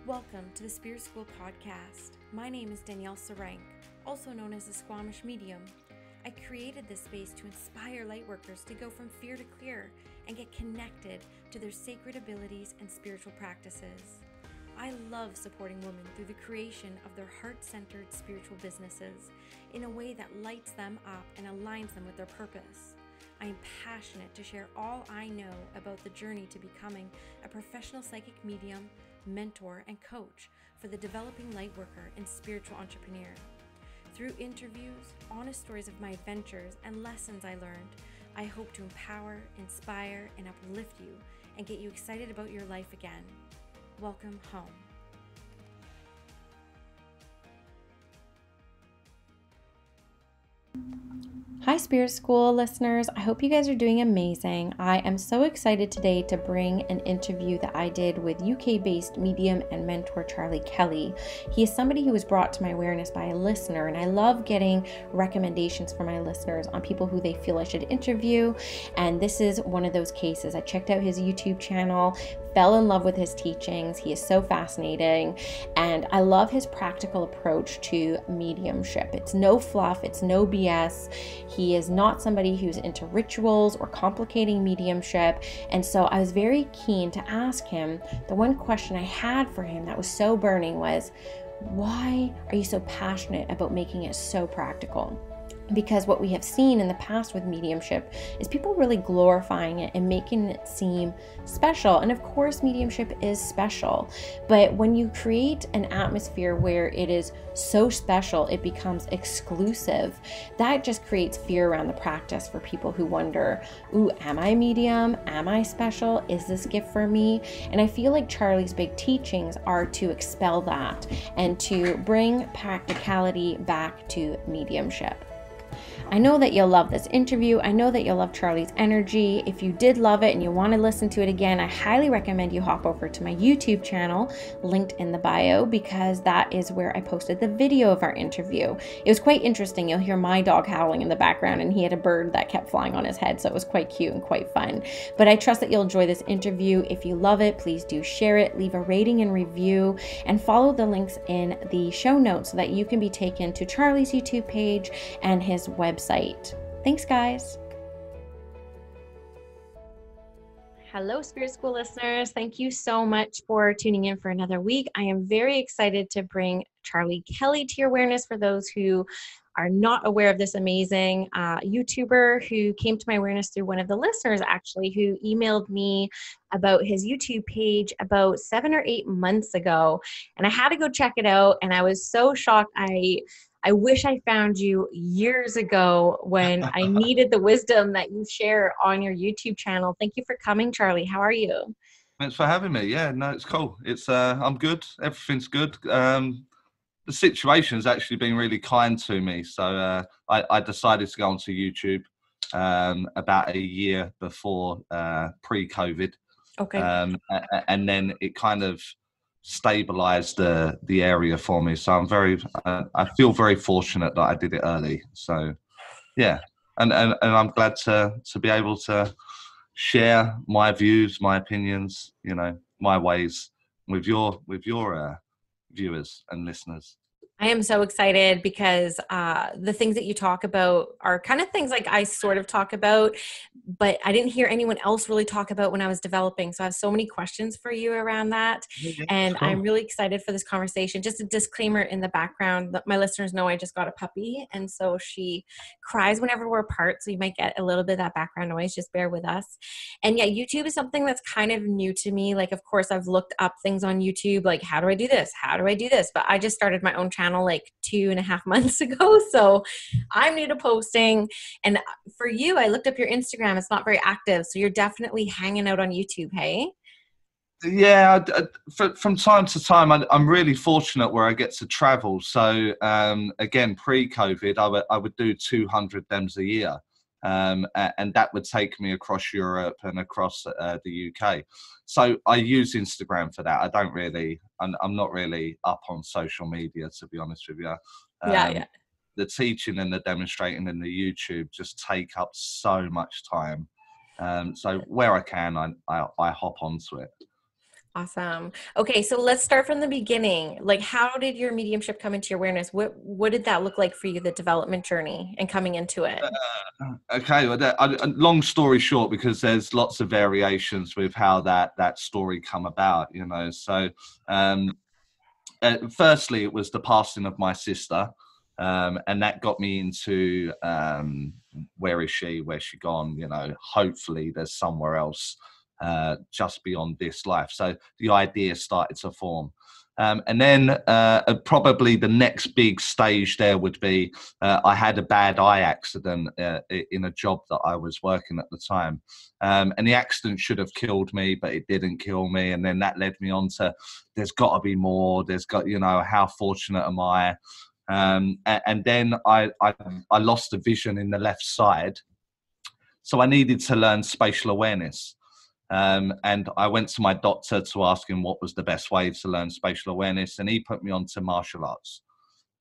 Welcome to the Spirit School podcast. My name is Danielle Sarank, also known as the Squamish Medium. I created this space to inspire lightworkers to go from fear to clear and get connected to their sacred abilities and spiritual practices. I love supporting women through the creation of their heart-centered spiritual businesses in a way that lights them up and aligns them with their purpose. I am passionate to share all I know about the journey to becoming a professional psychic medium, mentor, and coach for the developing lightworker and spiritual entrepreneur. Through interviews, honest stories of my adventures, and lessons I learned, I hope to empower, inspire, and uplift you and get you excited about your life again. Welcome home. Hi Spirit School listeners, I hope you guys are doing amazing. I am so excited today to bring an interview that I did with UK-based medium and mentor Charlie Kelly. He is somebody who was brought to my awareness by a listener, and I love getting recommendations from my listeners on people who they feel I should interview, and this is one of those cases. I checked out his YouTube channel, fell in love with his teachings. He is so fascinating, and I love his practical approach to mediumship. It's no fluff, it's no BS. He is not somebody who's into rituals or complicating mediumship, and so I was very keen to ask him. The one question I had for him that was so burning was, why are you so passionate about making it so practical? Because what we have seen in the past with mediumship is people really glorifying it and making it seem special. And of course, mediumship is special. But when you create an atmosphere where it is so special, it becomes exclusive, that just creates fear around the practice for people who wonder, ooh, am I a medium? Am I special? Is this gift for me? And I feel like Charlie's big teachings are to expel that and to bring practicality back to mediumship. I know that you'll love this interview. I know that you'll love Charlie's energy. If you did love it and you want to listen to it again, I highly recommend you hop over to my YouTube channel, linked in the bio, because that is where I posted the video of our interview. It was quite interesting. You'll hear my dog howling in the background, and he had a bird that kept flying on his head, so it was quite cute and quite fun. But I trust that you'll enjoy this interview. If you love it, please do share it, leave a rating and review, and follow the links in the show notes so that you can be taken to Charlie's YouTube page and his website. Thanks, guys. Hello, Spirit School listeners. Thank you so much for tuning in for another week. I am very excited to bring Charlie Kelly to your awareness for those who are not aware of this amazing YouTuber who came to my awareness through one of the listeners, actually, who emailed me about his YouTube page about 7 or 8 months ago. And I had to go check it out, and I was so shocked. I wish I found you years ago when I needed the wisdom that you share on your YouTube channel. Thank you for coming, Charlie. How are you? Thanks for having me. Yeah, no, it's cool. I'm good. Everything's good. The situation has actually been really kind to me. So I decided to go onto YouTube about a year before pre-COVID. Okay. And then it kind of stabilized the area for me. So I feel very fortunate that I did it early. So yeah, and I'm glad to be able to share my views, my opinions, my ways with your viewers and listeners. I am so excited because the things that you talk about are kind of things like I sort of talk about, but I didn't hear anyone else really talk about when I was developing. So I have so many questions for you around that. Yeah, and cool. I'm really excited for this conversation. Just a disclaimer in the background that my listeners know I just got a puppy. And so she cries whenever we're apart. So you might get a little bit of that background noise. Just bear with us. And yeah, YouTube is something that's kind of new to me. Like, of course, I've looked up things on YouTube, like how do I do this? How do I do this? But I just started my own channel like 2.5 months ago. So I'm new to posting. And for you, I looked up your Instagram. It's not very active. So you're definitely hanging out on YouTube, hey? Yeah, from time to time, I'm really fortunate where I get to travel. So again, pre-COVID, I would do 200 dems a year. And that would take me across Europe and across the UK. So I use Instagram for that. I'm not really up on social media, to be honest with you. Yeah. The teaching and the demonstrating and the YouTube just take up so much time. So where I can, I hop onto it. Awesome. Okay, so let's start from the beginning. Like, how did your mediumship come into your awareness? What did that look like for you, the development journey and coming into it? Okay, well, long story short, because there's lots of variations with how that story come about, you know. So, um, firstly, it was the passing of my sister, and that got me into where is she? Where's she gone? You know, hopefully there's somewhere else just beyond this life. So the idea started to form. And then probably the next big stage there would be I had a bad eye accident in a job that I was working at the time. And the accident should have killed me, but it didn't kill me. And then that led me on to there's got to be more. There's got, you know, how fortunate am I? And then I lost the vision in the left side. So I needed to learn spatial awareness. And I went to my doctor to ask him what was the best way to learn spatial awareness. And he put me on to martial arts.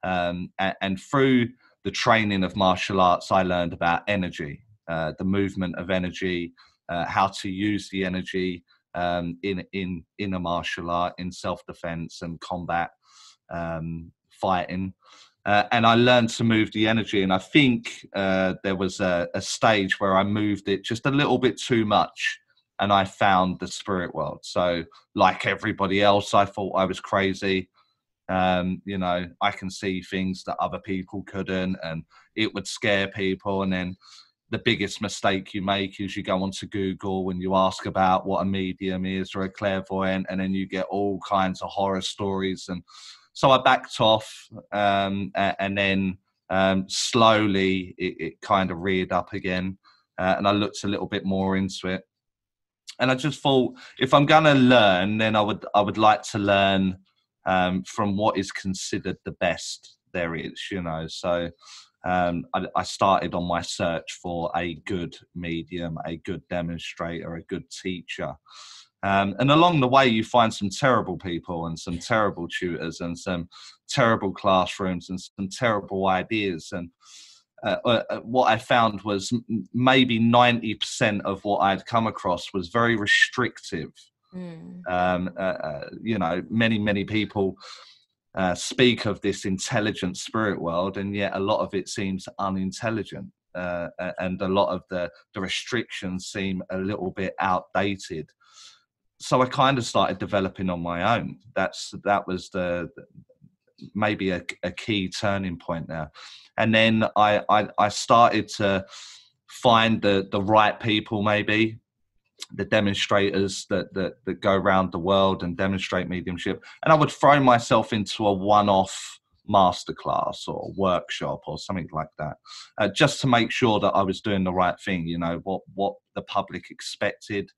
And through the training of martial arts, I learned about energy, the movement of energy, how to use the energy in a martial art, in self-defense and combat, fighting. And I learned to move the energy. And I think there was a stage where I moved it just a little bit too much. And I found the spirit world. So, like everybody else, I thought I was crazy. You know, I can see things that other people couldn't, and it would scare people. And then the biggest mistake you make is you go onto Google and you ask about what a medium is or a clairvoyant, and then you get all kinds of horror stories. And so I backed off, and then slowly it kind of reared up again, and I looked a little bit more into it. And I just thought, if I'm going to learn, then I would like to learn from what is considered the best there is, you know. So I started on my search for a good medium, a good demonstrator, a good teacher. And along the way, you find some terrible people and some terrible tutors and some terrible classrooms and some terrible ideas. And what I found was maybe 90% of what I'd come across was very restrictive. Mm. You know, many people speak of this intelligent spirit world, and yet a lot of it seems unintelligent. And a lot of the restrictions seem a little bit outdated. So I kind of started developing on my own. That was the maybe a key turning point there. And then I started to find the right people, maybe the demonstrators that go around the world and demonstrate mediumship. And I would throw myself into a one-off masterclass or workshop or something like that, just to make sure that I was doing the right thing, you know, what the public expected,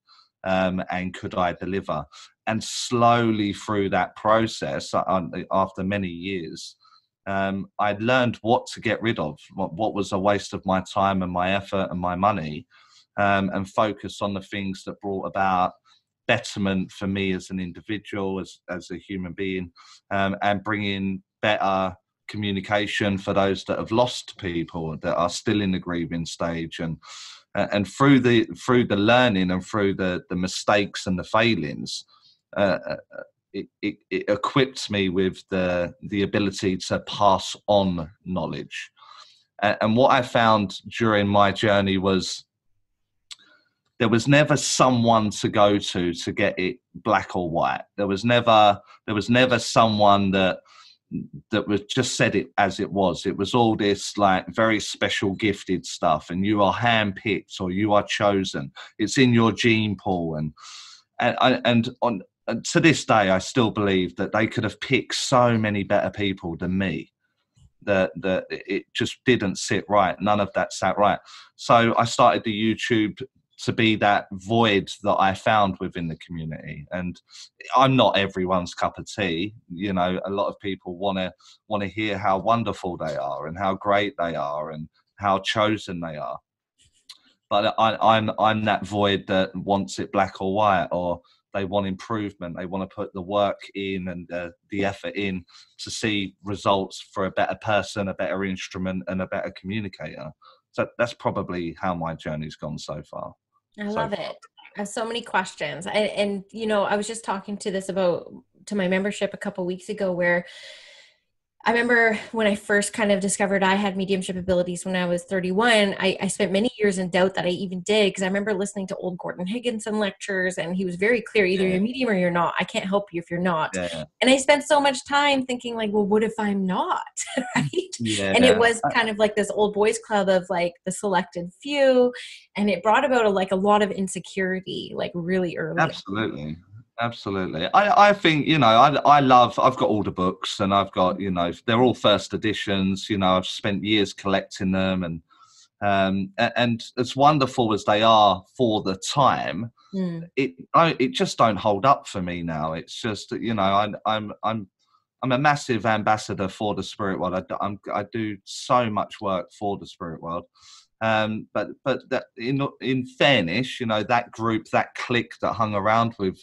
and could I deliver. And slowly through that process, after many years, I learned what to get rid of, what was a waste of my time and my effort and my money, and focus on the things that brought about betterment for me as an individual, as a human being, and bring in better communication for those that have lost people that are still in the grieving stage. And through the learning and through the mistakes and the failings, it equipped me with the ability to pass on knowledge. And what I found during my journey was there was never someone to go to get it black or white. There was never someone that was just said it as it was. It was all this like very special gifted stuff, and you are handpicked or you are chosen. It's in your gene pool, and to this day, I still believe that they could have picked so many better people than me. That it just didn't sit right. None of that sat right. So I started the YouTube to be that void that I found within the community. And I'm not everyone's cup of tea. You know, a lot of people want to hear how wonderful they are and how great they are and how chosen they are. But I'm that void that wants it black or white, or they want improvement. They want to put the work in and the effort in to see results for a better person, a better instrument, and a better communicator. So that's probably how my journey's gone so far. I So love far. it. I have so many questions. And you know, I was just talking to my membership a couple weeks ago where I remember when I first kind of discovered I had mediumship abilities when I was 31, I spent many years in doubt that I even did, because I remember listening to old Gordon Higginson lectures, and he was very clear, either Yeah, you're a medium or you're not. I can't help you if you're not. yeah, And I spent so much time thinking like, well, what if I'm not? Right. And it yeah. was kind of like this old boys club of like the selected few. And it brought about a lot of insecurity, like really early on. Absolutely. Absolutely. I think, I've got all the books, and I've got, they're all first editions. I've spent years collecting them, and as wonderful as they are for the time, Mm. it just don't hold up for me now. It's just, I'm a massive ambassador for the spirit world. I do so much work for the spirit world. But that in fairness, that group, that clique that hung around with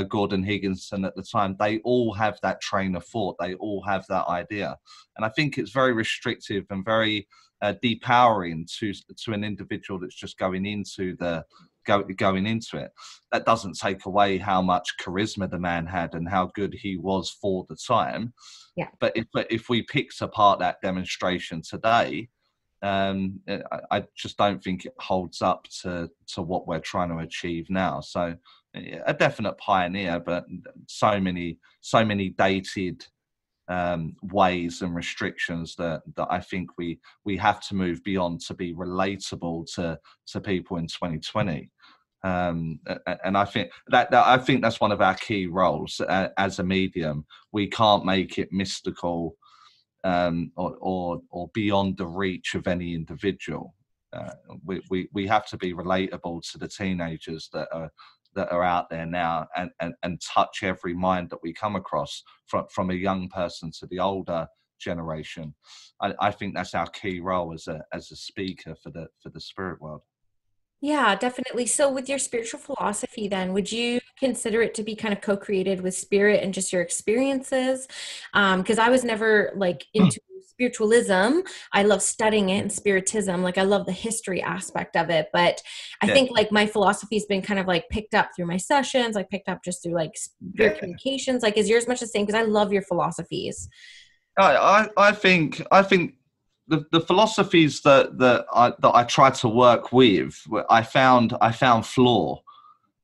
Gordon Higginson at the time, they all have that train of thought. They all have that idea, and I think it's very restrictive and very depowering to an individual that's just going into it. That doesn't take away how much charisma the man had and how good he was for the time. Yeah. But if we picked apart that demonstration today, I just don't think it holds up to what we're trying to achieve now. So a definite pioneer, but so many dated ways and restrictions that I think we have to move beyond to be relatable to people in 2020. And I think I think that's one of our key roles as a medium. We can't make it mystical, or beyond the reach of any individual. We have to be relatable to the teenagers that are out there now, and touch every mind that we come across, from a young person to the older generation. I think that's our key role as a speaker for the spirit world. Yeah, definitely. So with your spiritual philosophy, then, would you consider it to be kind of co-created with spirit and just your experiences? Because I was never like into spiritualism. I love studying it, and spiritism. Like I love the history aspect of it. But I Yeah, think like my philosophy has been kind of like picked up through my sessions, like picked up just through like spirit yeah. communications. Like, is yours much the same? Because I love your philosophies. I think the philosophies that I try to work with, I found flaw,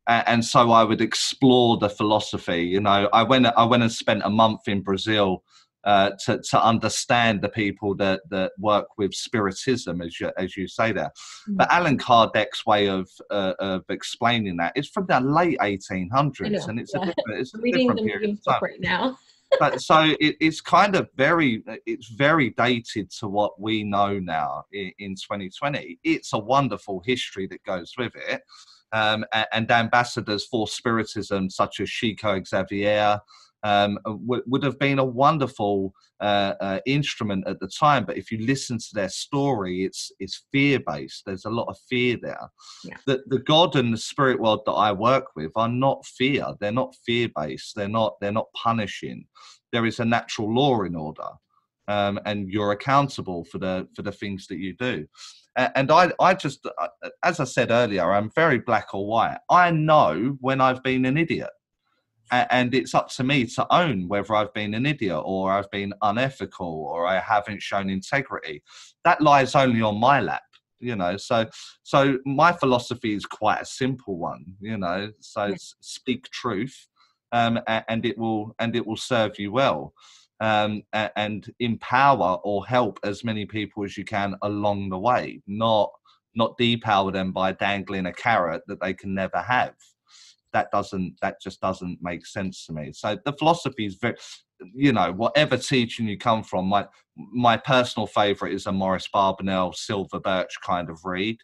and so I would explore the philosophy. I went and spent a month in Brazil to understand the people that work with spiritism, as you say there. Mhm. But Allan Kardec's way of explaining that is from the late I 1800s, know. and it's a Yeah. different it's I'm a reading different the period Medium's of book time. right now. So it's kind of very dated to what we know now in 2020. It's a wonderful history that goes with it, and ambassadors for spiritism such as Chico Xavier would have been a wonderful instrument at the time. But if you listen to their story, it's fear based. There's a lot of fear there. Yeah. The God and the spirit world that I work with are not fear. They're not fear based. They're not punishing. There is a natural law in order, and you're accountable for the things that you do. And I just, as I said earlier, I'm very black or white. I know when I've been an idiot, and it's up to me to own whether I've been an idiot, or I've been unethical, or I haven't shown integrity. That lies only on my lap. So my philosophy is quite a simple one. So Yeah. speak truth, and it will serve you well, and empower or help as many people as you can along the way, not depower them by dangling a carrot that they can never have. That just doesn't make sense to me. So the philosophy is very, whatever teaching you come from. My personal favorite is a Maurice Barbanel, Silver Birch kind of read.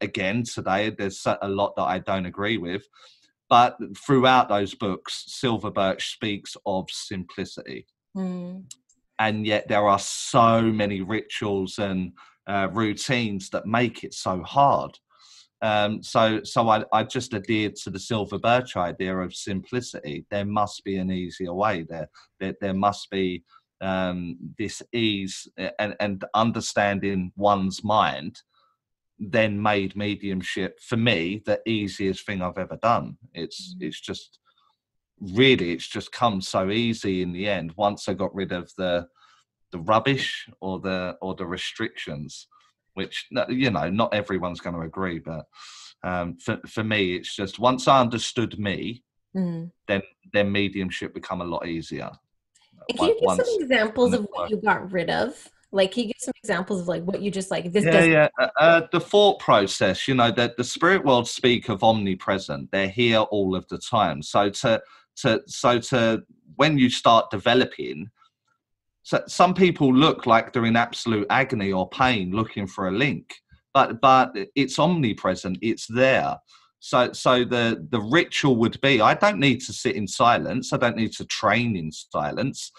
Again, today there's a lot that I don't agree with, but throughout those books, Silver Birch speaks of simplicity, Mm. and yet there are so many rituals and routines that make it so hard. So I just adhered to the Silver Birch idea of simplicity. There must be an easier way. There must be this ease and understanding one's mind, then made mediumship for me the easiest thing I've ever done. It's just really, it's just come so easy in the end once I got rid of the rubbish or the restrictions, which, you know, not everyone's going to agree, but for me, it's just once I understood me, then mediumship become a lot easier. Can you give some Once examples of what you got rid of? Like, can you give some examples of like what you just like, this doesn't. The thought process, you know, that the spirit world speak of omnipresent. They're here all of the time. So to when you start developing, so some people look like they're in absolute agony or pain looking for a link, but it's omnipresent. It's there. So the ritual would be, I don't need to sit in silence. I don't need to train in silence,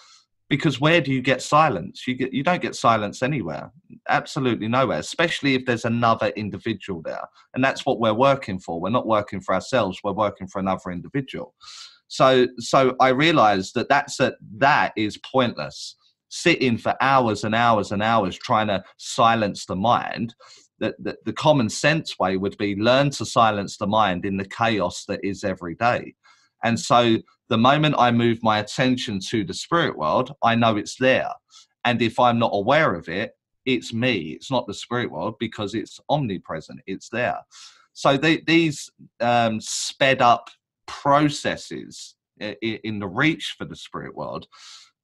because where do you get silence? You don't get silence anywhere, absolutely nowhere, especially if there's another individual there. And that's what we're working for. We're not working for ourselves. We're working for another individual. So I realized that is pointless. Sitting for hours and hours and hours trying to silence the mind. The common sense way would be learn to silence the mind in the chaos that is every day. And so the moment I move my attention to the spirit world, I know it's there. And if I'm not aware of it, it's me. It's not the spirit world, because it's omnipresent. It's there. So these sped up processes in the reach for the spirit world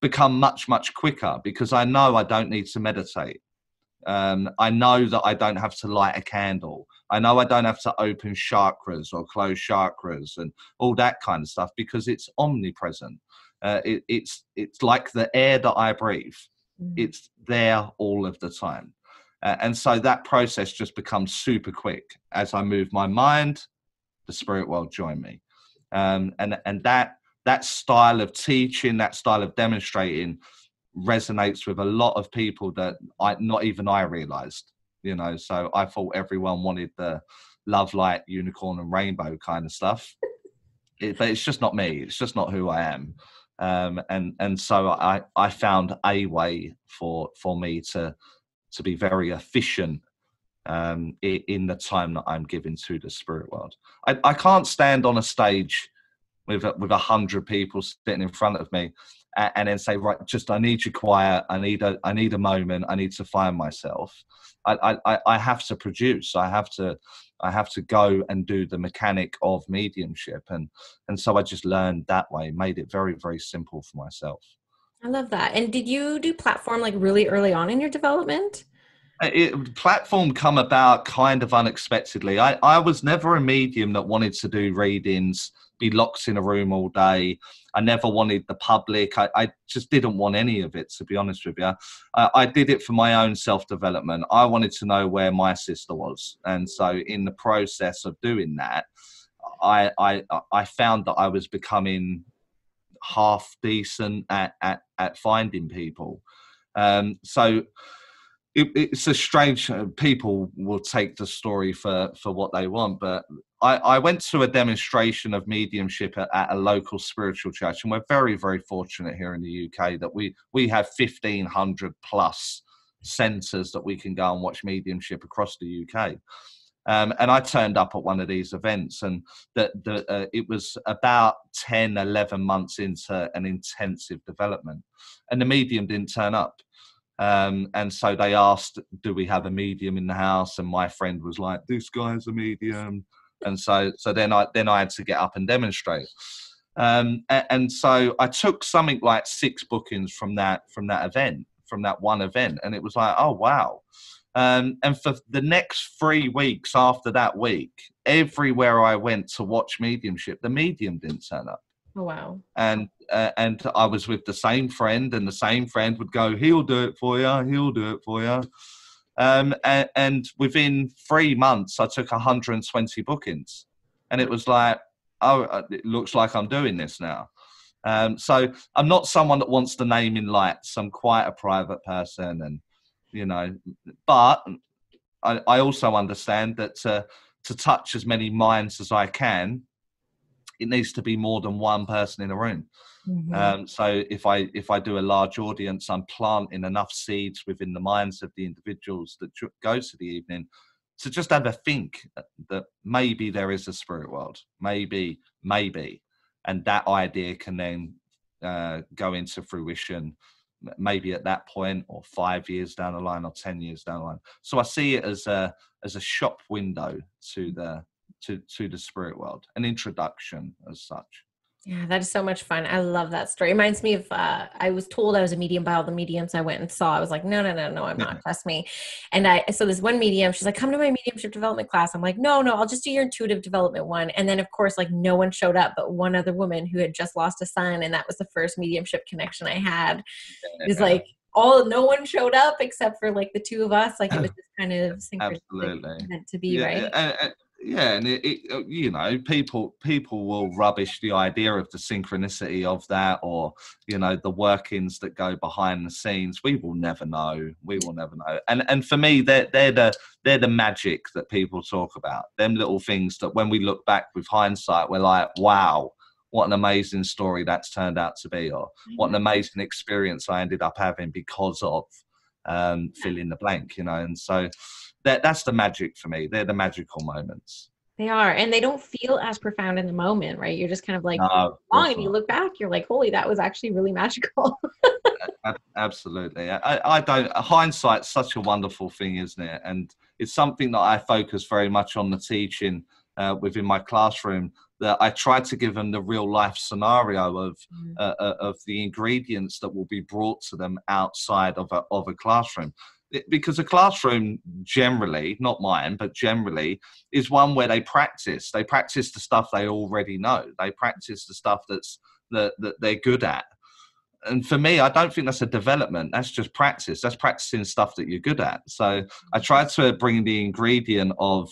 become much, much quicker, because I know I don't need to meditate. I know that I don't have to light a candle. I know I don't have to open chakras or close chakras and all that kind of stuff, because it's omnipresent. It's like the air that I breathe. It's there all of the time. And so that process just becomes super quick. As I move my mind, the spirit world join me. And that style of teaching, that style of demonstrating resonates with a lot of people that not even I realized, you know. So I thought everyone wanted the love, light, unicorn and rainbow kind of stuff. But it's just not me. It's just not who I am. And so I found a way for me to be very efficient in the time that I'm giving to the spirit world. I can't stand on a stage with 100 people sitting in front of me and then say, right, just, I need you quiet. I need a moment. I need to find myself. I have to produce. I have to go and do the mechanic of mediumship. And so I just learned that way, made it very, very simple for myself. I love that. And did you do platform like really early on in your development? Platform come about kind of unexpectedly. I was never a medium that wanted to do readings, be locked in a room all day. I never wanted the public. I just didn't want any of it, to be honest with you. I did it for my own self-development. I wanted to know where my sister was. And so in the process of doing that, I found that I was becoming half decent at finding people. So it's a strange, people will take the story for what they want, but I went to a demonstration of mediumship at a local spiritual church, and we're very, very fortunate here in the UK that we have 1,500 plus centres that we can go and watch mediumship across the UK. And I turned up at one of these events, and it was about 10, 11 months into an intensive development, and the medium didn't turn up. And so they asked, do we have a medium in the house? And my friend was like, this guy's a medium. And so then I had to get up and demonstrate. And so I took something like 6 bookings from that event, from that one event. And it was like, oh, wow. And for the next 3 weeks after that week, everywhere I went to watch mediumship, the medium didn't turn up. Oh, wow. And I was with the same friend, and the same friend would go, he'll do it for you. He'll do it for you. And within 3 months, I took 120 bookings, and it was like, oh, it looks like I'm doing this now. So I'm not someone that wants the name in lights. I'm quite a private person, and, you know, but I also understand that to touch as many minds as I can, it needs to be more than one person in a room. Mm-hmm. So if I do a large audience, I'm planting enough seeds within the minds of the individuals that go to the evening to just have a think that maybe there is a spirit world, maybe, and that idea can then go into fruition, maybe at that point, or 5 years down the line, or 10 years down the line. So I see it as a shop window to the spirit world, an introduction as such. Yeah, that is so much fun. I love that story. It reminds me of, I was told I was a medium by all the mediums I went and saw. I was like, no, I'm not. Trust me. And so this one medium, she's like, come to my mediumship development class. I'm like, no, I'll just do your intuitive development one. And then of course, like no one showed up, but one other woman who had just lost a son. And that was the first mediumship connection I had. It was like, no one showed up except for like the two of us. Like it was just kind of synchronistic, meant to be, right? And you know, people will rubbish the idea of the synchronicity of that, or you know, the workings that go behind the scenes. We will never know. And for me, they're the magic that people talk about. Them little things that when we look back with hindsight, we're like, wow, what an amazing story that's turned out to be, or what an amazing experience I ended up having because of fill in the blank, you know. And so that's the magic for me. They're the magical moments. They are, and they don't feel as profound in the moment, right? You're just kind of like, and you look back, you're like, holy, that was actually really magical. Absolutely. I don't, hindsight's such a wonderful thing, isn't it? And it's something that I focus very much on the teaching within my classroom, that I try to give them the real life scenario of the ingredients that will be brought to them outside of a classroom. Because a classroom generally, not mine, but generally, is one where they practice. They practice the stuff they already know. They practice the stuff that they're good at. And for me, I don't think that's a development. That's just practice. That's practicing stuff that you're good at. So I try to bring the ingredient of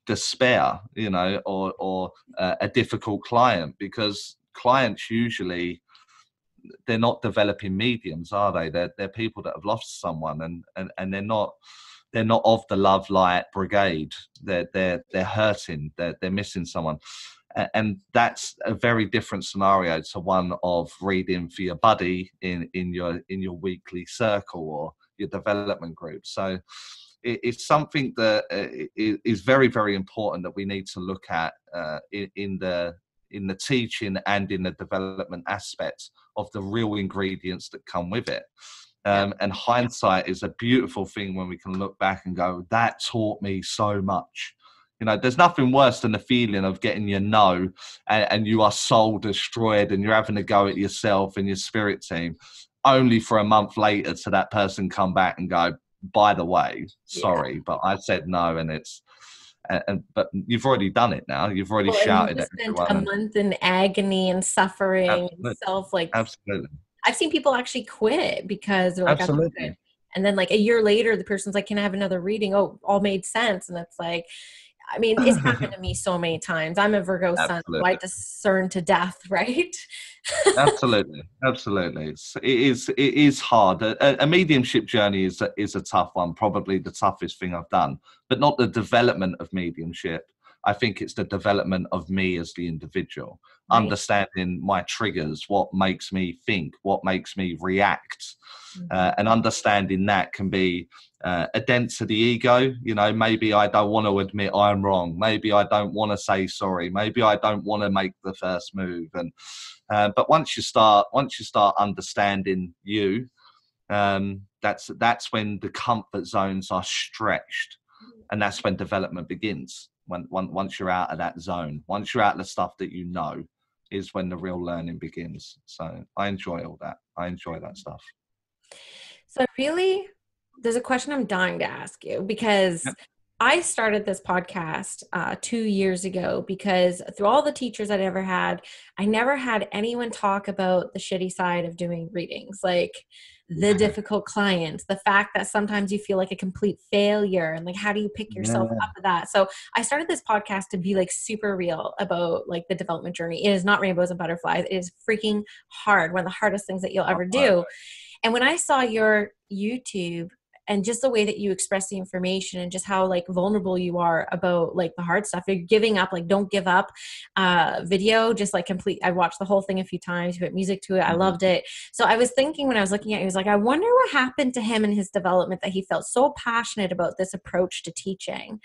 despair, you know, or a difficult client, because clients usually, they're not developing mediums, are they? They're people that have lost someone, and they're not of the love light brigade. They're hurting. They're missing someone, and that's a very different scenario to one of reading for your buddy in your weekly circle or your development group. So it's something that is very, very important that we need to look at in the teaching and in the development aspects of the real ingredients that come with it. And hindsight is a beautiful thing when we can look back and go, that taught me so much. You know, there's nothing worse than the feeling of getting your no, and you are soul destroyed, and you're having to go at yourself and your spirit team, only for a month later to that person come back and go, by the way, sorry, but I said no, and it's, but you've already done it now. You've already shouted at everyone. A month in agony and suffering, and absolutely. I've seen people actually quit because they're like, absolutely. And then like a year later, the person's like, can I have another reading? Oh, all made sense. And it's like, I mean, it's happened to me so many times. I'm a Virgo sun, so I discern to death, right? Absolutely. It is hard. A mediumship journey is a tough one, probably the toughest thing I've done, but not the development of mediumship. I think it's the development of me as the individual, right. Understanding my triggers, what makes me think, what makes me react, and understanding that can be a dent to the ego. You know, maybe I don't want to admit I'm wrong. Maybe I don't want to say sorry. Maybe I don't want to make the first move. And but once you start understanding you, that's when the comfort zones are stretched, and that's when development begins. Once you're out of that zone, once you're out of the stuff that you know, is when the real learning begins. So I enjoy all that. I enjoy that stuff. So there's a question I'm dying to ask you, because I started this podcast 2 years ago, because through all the teachers I'd ever had, I never had anyone talk about the shitty side of doing readings, like the difficult clients, the fact that sometimes you feel like a complete failure, and like, how do you pick yourself up of that? So I started this podcast to be like super real about like the development journey. It is not rainbows and butterflies. It is freaking hard. One of the hardest things that you'll ever do. And when I saw your YouTube, and just the way that you express the information and just how like vulnerable you are about like the hard stuff. You're giving up, like don't give up video, just like complete. I watched the whole thing a few times, you put music to it. I loved it. So I was thinking when I was looking at it, I was like, I wonder what happened to him in his development that he felt so passionate about this approach to teaching.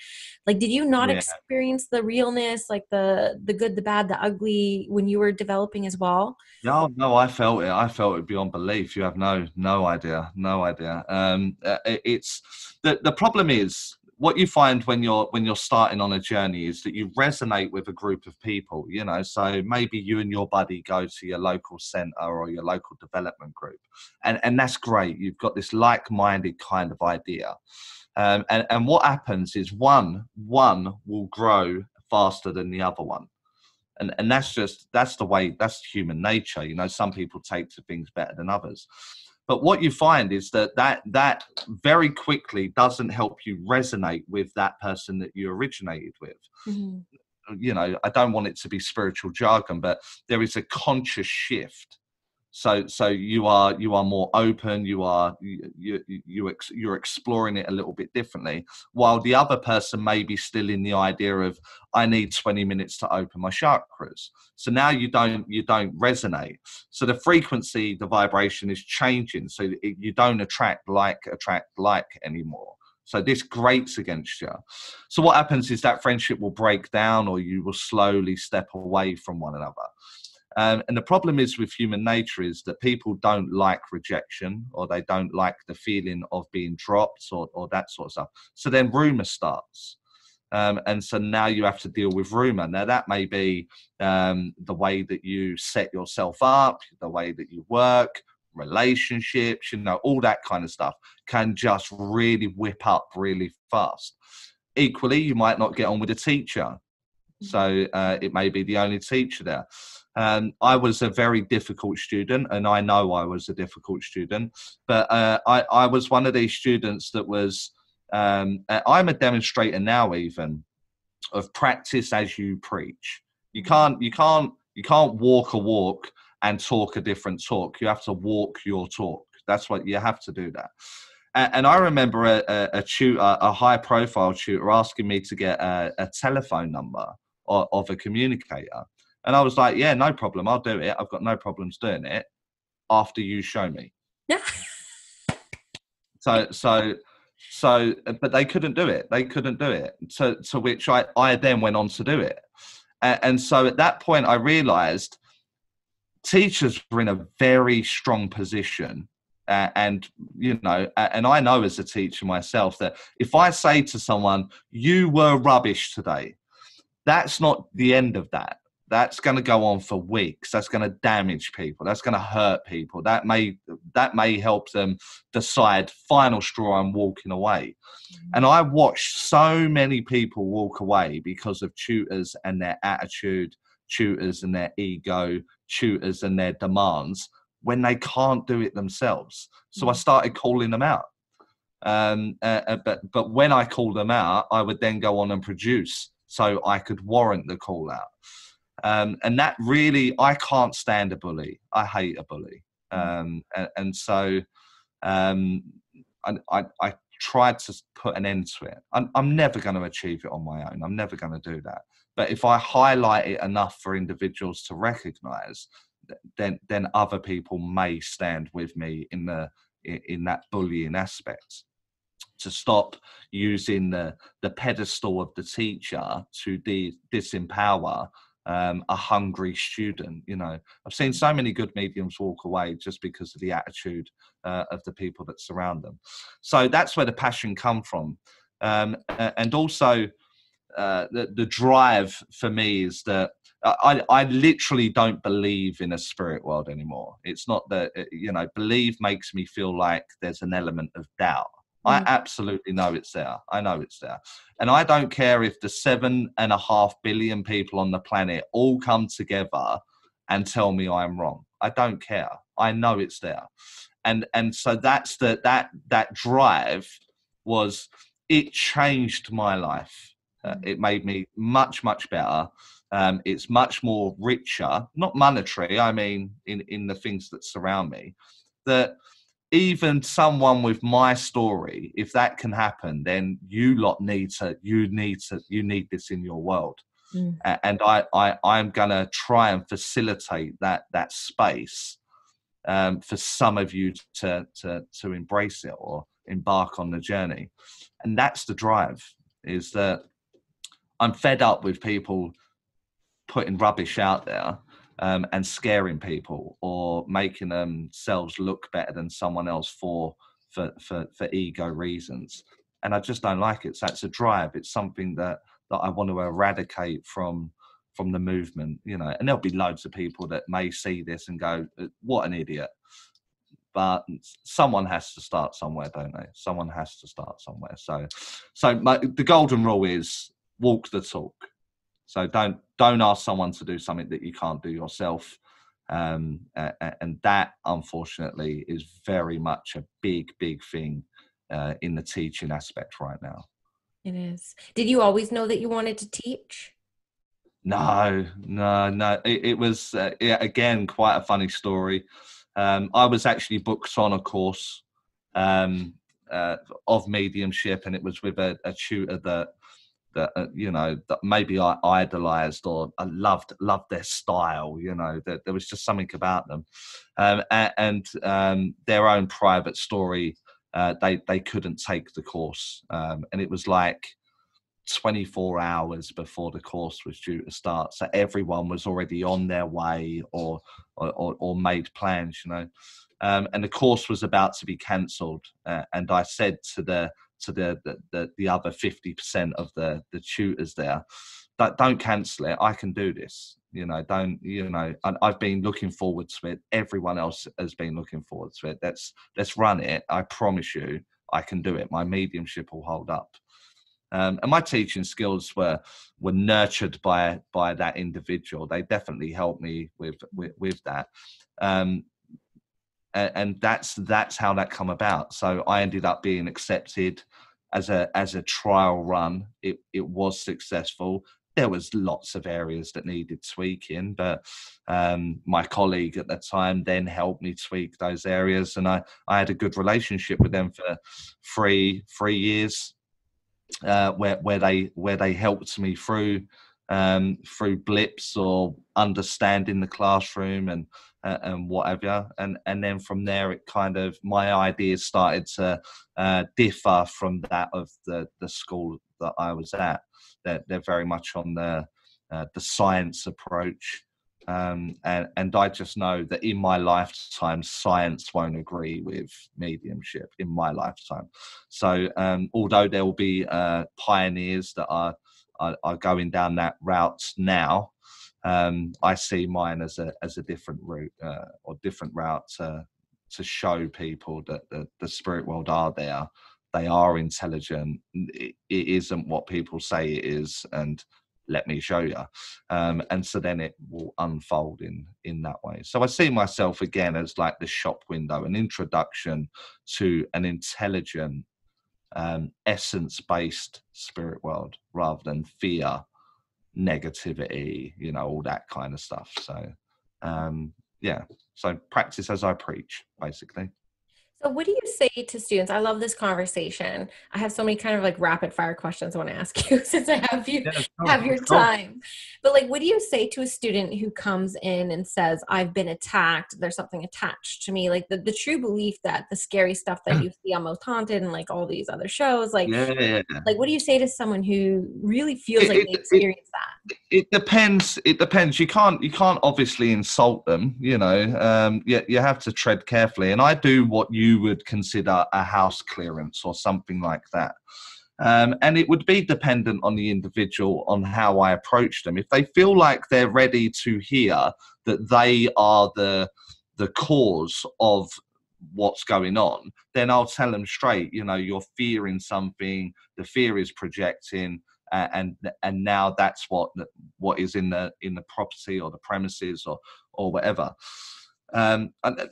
Like, did you not experience the realness, like the good, the bad, the ugly when you were developing as well? No, I felt it. I felt it beyond belief. You have no idea. It's the problem is what you find when you're starting on a journey is that you resonate with a group of people. You know, so maybe you and your buddy go to your local centre or your local development group, and that's great. You've got this like-minded kind of idea, and what happens is one will grow faster than the other one. And that's the way, that's human nature. You know, some people take to things better than others. But what you find is that very quickly doesn't help you resonate with that person that you originated with. Mm-hmm. You know, I don't want it to be spiritual jargon, but there is a conscious shift. So you are more open. You're exploring it a little bit differently, while the other person may be still in the idea of I need 20 minutes to open my chakras. So now you don't resonate. So the frequency, the vibration is changing. So you don't attract like anymore. So this grates against you. So what happens is that friendship will break down, or you will slowly step away from one another. And the problem is with human nature is that people don't like rejection, or they don't like the feeling of being dropped or that sort of stuff. So then rumor starts. And so now you have to deal with rumor. Now that may be the way that you set yourself up, the way that you work, relationships, you know, all that kind of stuff can just really whip up really fast. Equally, you might not get on with a teacher. So it may be the only teacher there. I was a very difficult student, and I know I was a difficult student, but I was one of these students that was, I'm a demonstrator now even of practice as you preach. You can't walk a walk and talk a different talk. You have to walk your talk. That's what you have to do that. And I remember a tutor, a high profile tutor, asking me to get a telephone number of a communicator. And I was like, yeah, no problem. I'll do it. I've got no problems doing it after you show me. Yeah. So, but they couldn't do it. To which I then went on to do it. And so at that point, I realized teachers were in a very strong position. And, you know, and I know as a teacher myself that if I say to someone, you were rubbish today, that's not the end of that. That's going to go on for weeks. That's going to damage people. That's going to hurt people. That may help them decide, final straw, I'm walking away. Mm-hmm. And I watched so many people walk away because of tutors and their attitude, tutors and their ego, tutors and their demands when they can't do it themselves. So I started calling them out. But when I called them out, I would then go on and produce so I could warrant the call out. And that really, I can't stand a bully. I hate a bully. So I tried to put an end to it. I'm never going to achieve it on my own. I'm never going to do that. But if I highlight it enough for individuals to recognize, then other people may stand with me in that bullying aspect, to stop using the pedestal of the teacher to disempower a hungry student. You know, I've seen so many good mediums walk away just because of the attitude of the people that surround them. So that's where the passion come from. And also the drive for me is that I literally don't believe in a spirit world anymore. It's not that, you know, believe makes me feel like there's an element of doubt. I absolutely know it's there. I know it's there. And I don't care if the 7.5 billion people on the planet all come together and tell me I'm wrong. I don't care. I know it's there. And so that's that drive was, it changed my life. It made me much, much better. It's much more richer, not monetary. I mean, in the things that surround me, that even someone with my story, if that can happen, then you need this in your world. And I'm gonna try and facilitate that space for some of you to embrace it or embark on the journey. And that's the drive, is that I'm fed up with people putting rubbish out there and scaring people or making themselves look better than someone else for ego reasons. And I just don't like it. So it's a drive. It's something that I want to eradicate from the movement, you know. And there'll be loads of people that may see this and go, what an idiot. But someone has to start somewhere, don't they? Someone has to start somewhere. So the golden rule is walk the talk. So don't ask someone to do something that you can't do yourself. And that, unfortunately, is very much a big thing in the teaching aspect right now. It is. Did you always know that you wanted to teach? No. It was, again, quite a funny story. I was actually booked on a course of mediumship, and it was with a tutor that you know, that maybe I idolized or I loved their style, you know, that there was just something about them. And their own private story, they couldn't take the course. And it was like 24 hours before the course was due to start. So everyone was already on their way or made plans, you know. And the course was about to be cancelled. And I said to the other 50% of the tutors there, don't cancel it. I can do this. You know, I've been looking forward to it. Everyone else has been looking forward to it. Let's run it. I promise you, I can do it. My mediumship will hold up. And my teaching skills were nurtured by that individual. They definitely helped me with that. And that's how that come about. So I ended up being accepted as a trial run. It was successful. There was lots of areas that needed tweaking, but my colleague at the time then helped me tweak those areas, and I had a good relationship with them for three years, where they helped me through blips or understanding the classroom and whatever, and then from there it kind of, my ideas started to differ from that of the school that I was at. They're very much on the science approach, and I just know that in my lifetime science won't agree with mediumship in my lifetime. So although there will be pioneers that are going down that route now, I see mine as a different route or different route to show people that the spirit world are there. They are intelligent. It isn't what people say it is, and let me show you. And so then it will unfold in that way. So I see myself again as like the shop window, an introduction to an intelligent, essence-based spirit world, rather than fear, negativity, you know, all that kind of stuff. So so practice as I preach, basically. So what do you say to students? I love this conversation. I have so many kind of like rapid fire questions I want to ask you since I have you have your time. But like, what do you say to a student who comes in and says, I've been attacked, there's something attached to me? Like the true belief that the scary stuff that you see on Most Haunted and like all these other shows, like what do you say to someone who really feels like they experienced that? It depends. You can't obviously insult them, you know. You have to tread carefully. And I do what you would consider a house clearance or something like that. And it would be dependent on the individual on how I approach them. If they feel like they're ready to hear that they are the cause of what's going on, then I'll tell them straight, you know, you're fearing something, the fear is projecting, and now that's what is in the property or the premises or whatever. And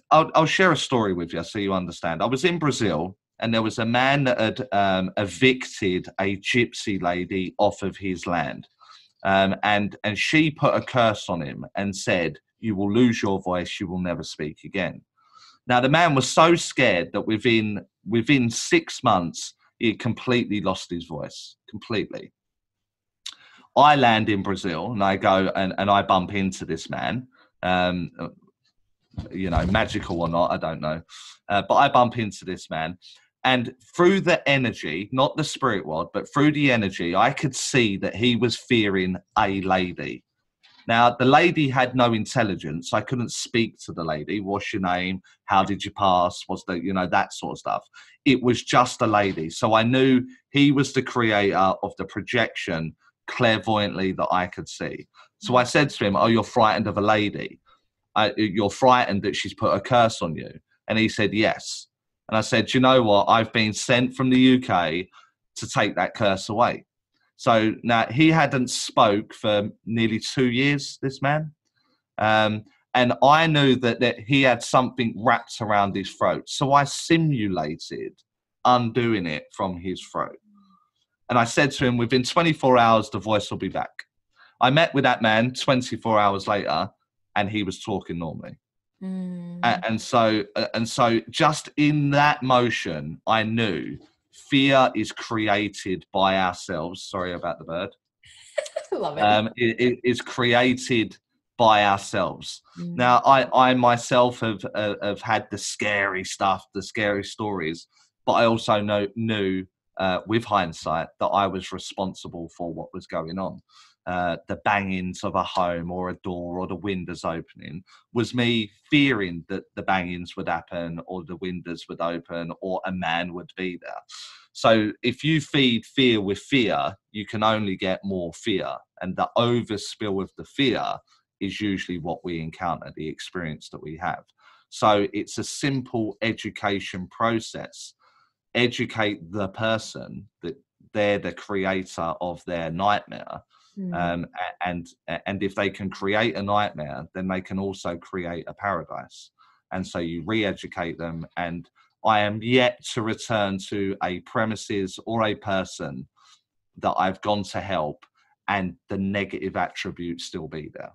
I'll share a story with you so you understand. I was in Brazil, and there was a man that had evicted a gypsy lady off of his land, and she put a curse on him and said, "You will lose your voice. You will never speak again." Now, the man was so scared that within 6 months, he completely lost his voice, completely. I land in Brazil and I go and I bump into this man. Magical or not, I don't know. But I bump into this man. And through the energy, not the spirit world, but through the energy, I could see that he was fearing a lady. Now, the lady had no intelligence. I couldn't speak to the lady. What's your name? How did you pass? What's that sort of stuff. It was just a lady. So I knew he was the creator of the projection clairvoyantly that I could see. So I said to him, "Oh, you're frightened of a lady? You're frightened that she's put a curse on you?" And he said, "Yes." And I said, "You know what? I've been sent from the UK to take that curse away." So now he hadn't spoke for nearly 2 years, this man. And I knew that he had something wrapped around his throat. So I simulated undoing it from his throat. And I said to him, within 24 hours, the voice will be back. I met with that man 24 hours later, and he was talking normally. And so just in that motion, I knew fear is created by ourselves. Sorry about the bird. Love it. It is created by ourselves. Now, I myself have had the scary stuff, the scary stories, but I also knew with hindsight that I was responsible for what was going on. The bangings of a home or a door or the windows opening was me fearing that the bangings would happen or the windows would open or a man would be there. So if you feed fear with fear, you can only get more fear. And the overspill of the fear is usually what we encounter, the experience that we have. So it's a simple education process. Educate the person that they're the creator of their nightmare. And if they can create a nightmare, then they can also create a paradise. And so you re-educate them. And I am yet to return to a premises or a person that I've gone to help and the negative attributes still be there.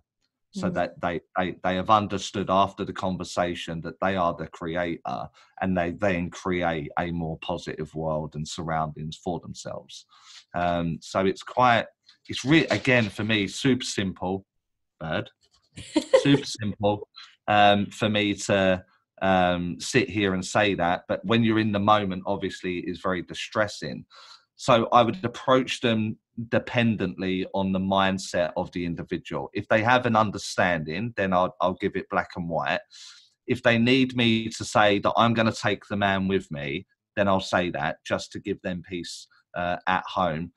So that they have understood after the conversation that they are the creator, and they then create a more positive world and surroundings for themselves. So it's really, again, for me, super simple, bird, super simple for me to sit here and say that. But when you're in the moment, obviously, it is very distressing. So I would approach them dependently on the mindset of the individual. If they have an understanding, then I'll give it black and white. If they need me to say that I'm going to take the man with me, then I'll say that just to give them peace at home.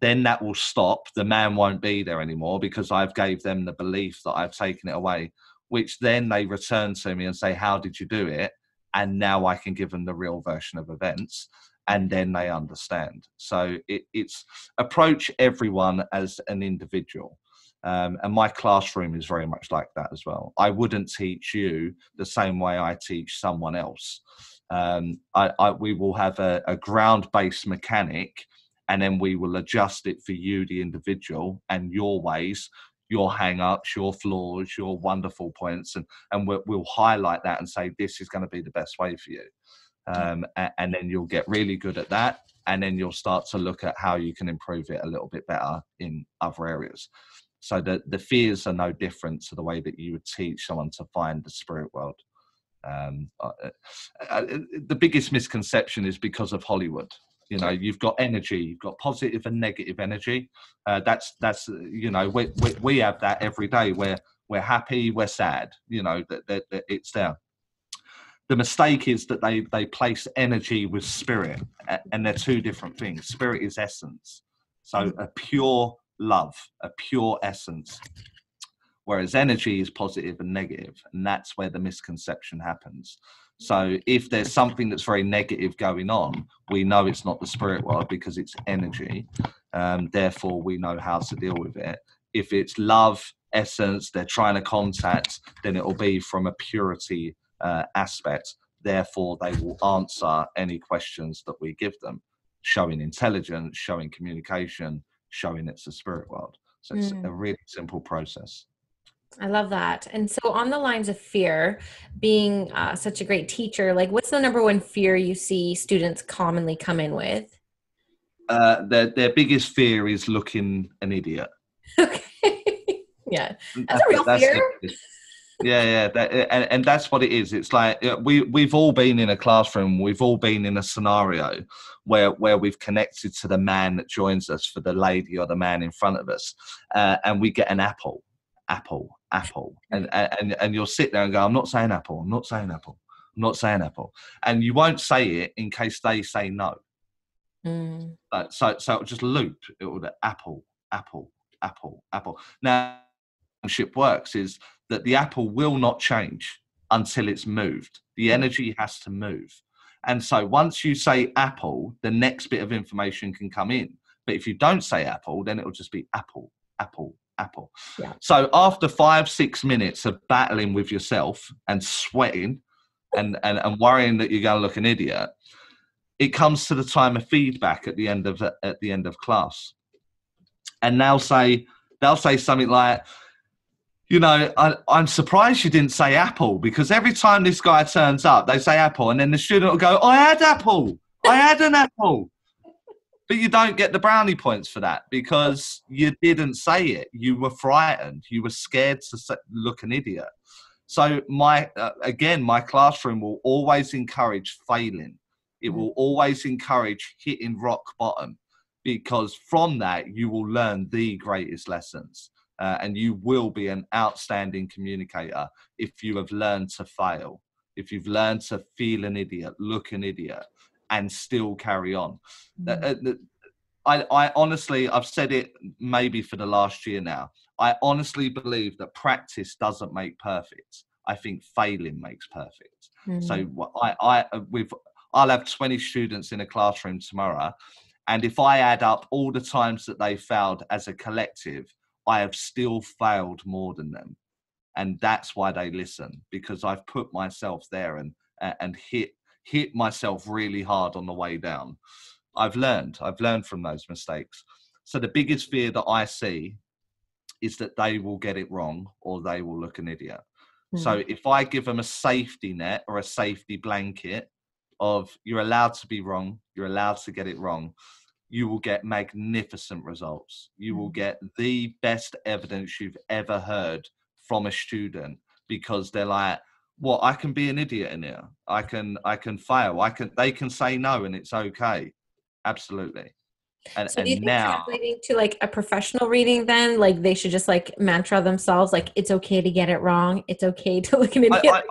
Then that will stop. The man won't be there anymore because I've gave them the belief that I've taken it away, which then they return to me and say, "How did you do it?" And now I can give them the real version of events. And then they understand. So it's approach everyone as an individual. And my classroom is very much like that as well. I wouldn't teach you the same way I teach someone else. We will have a ground-based mechanic, and then we will adjust it for you, the individual, and your ways, your hang-ups, your flaws, your wonderful points. And we'll highlight that and say, this is going to be the best way for you. And then you'll get really good at that, and then you'll start to look at how you can improve it a little bit better in other areas. So the fears are no different to the way that you would teach someone to find the spirit world. The biggest misconception is because of Hollywood. You've got energy, you've got positive and negative energy. That's we have that every day. We're happy, we're sad. That it's there. The mistake is that they place energy with spirit, and they're two different things. Spirit is essence, so a pure love, a pure essence, whereas energy is positive and negative, and that's where the misconception happens. So if there's something that's very negative going on, we know it's not the spirit world because it's energy. Therefore, we know how to deal with it. If it's love, essence, they're trying to contact, then it will be from a purity aspect. Therefore, they will answer any questions that we give them, showing intelligence, showing communication, showing it's the spirit world. So it's a really simple process. I love that. And so on the lines of fear, being such a great teacher, like what's the number one fear you see students commonly come in with? Their biggest fear is looking an idiot. Okay. Yeah. That's a That's real it. That's fear. their biggest. Yeah. And that's what it is. It's like we've all been in a classroom. We've all been in a scenario where we've connected to the man that joins us for the lady or the man in front of us, and we get an apple, and you'll sit there and go, I'm not saying apple. I'm not saying apple. I'm not saying apple. And you won't say it in case they say no. Mm. So it'll just loop. It will apple, apple, apple, apple. Now, mediumship works is that the apple will not change until it's moved. The energy has to move. And so once you say apple, the next bit of information can come in. But if you don't say apple, then it'll just be apple, apple, apple. Yeah. So after 5-6 minutes of battling with yourself and sweating and worrying that you're going to look an idiot, it comes to the time of feedback at the end of class. And they'll say something like, you know, I'm surprised you didn't say apple, because every time this guy turns up, they say apple, and then the student will go, I had apple. I had an apple. But you don't get the brownie points for that because you didn't say it. You were frightened. You were scared to look an idiot. So my classroom will always encourage failing. It will always encourage hitting rock bottom, because from that you will learn the greatest lessons. And you will be an outstanding communicator if you have learned to fail, if you've learned to feel an idiot, look an idiot, and still carry on. I honestly, I've said it maybe for the last year now, I honestly believe that practice doesn't make perfect. I think failing makes perfect. So I'll have 20 students in a classroom tomorrow, and if I add up all the times that they failed as a collective, I have still failed more than them. And that's why they listen, because I've put myself there and hit myself really hard on the way down. I've learned from those mistakes. So the biggest fear that I see is that they will get it wrong or they will look an idiot. So if I give them a safety net or a safety blanket of you're allowed to be wrong, you're allowed to get it wrong, you will get magnificent results. You will get the best evidence you've ever heard from a student, because they're like, well, I can be an idiot in here. I can fail. They can say no and it's okay. Absolutely. So do you think now translating to like a professional reading then, like they should just like mantra themselves, like it's okay to get it wrong. It's okay to look an idiot.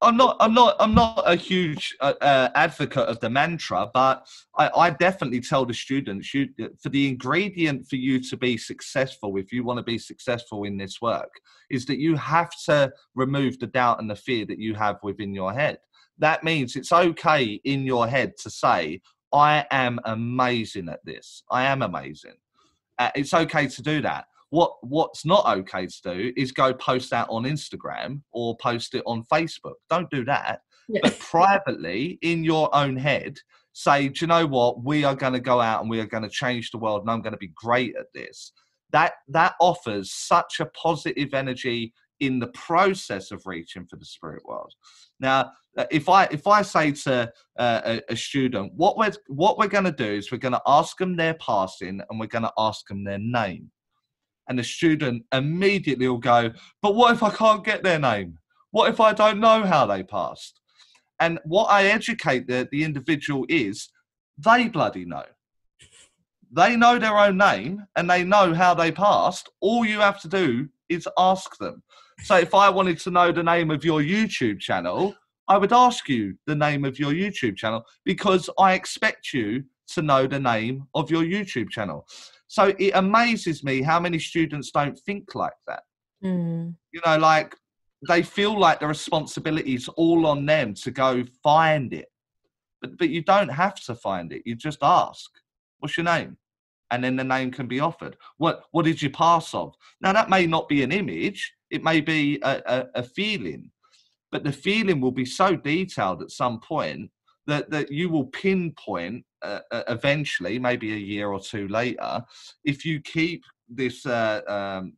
I'm not a huge advocate of the mantra, but I definitely tell the students, for the ingredient for you to be successful, if you want to be successful in this work, is that you have to remove the doubt and the fear that you have within your head. That means it's okay in your head to say, I am amazing at this. I am amazing. It's okay to do that. What's not okay to do is go post that on Instagram or post it on Facebook. Don't do that. Yeah. But privately, in your own head, say, do you know what? We are going to go out and we are going to change the world, and I'm going to be great at this. That offers such a positive energy in the process of reaching for the spirit world. Now, if I say to a student, what we're going to do is we're going to ask them their passing and we're going to ask them their name. And the student immediately will go, but what if I can't get their name? What if I don't know how they passed? And what I educate the individual is, they bloody know. They know their own name and they know how they passed. All you have to do is ask them. So if I wanted to know the name of your YouTube channel, I would ask you the name of your YouTube channel, because I expect you to know the name of your YouTube channel. So it amazes me how many students don't think like that. You know, like they feel like the responsibility is all on them to go find it. But you don't have to find it. You just ask, what's your name? And then the name can be offered. What did you pass of? Now, that may not be an image. It may be a feeling. But the feeling will be so detailed at some point that you will pinpoint eventually, maybe a year or two later, if you keep repetitive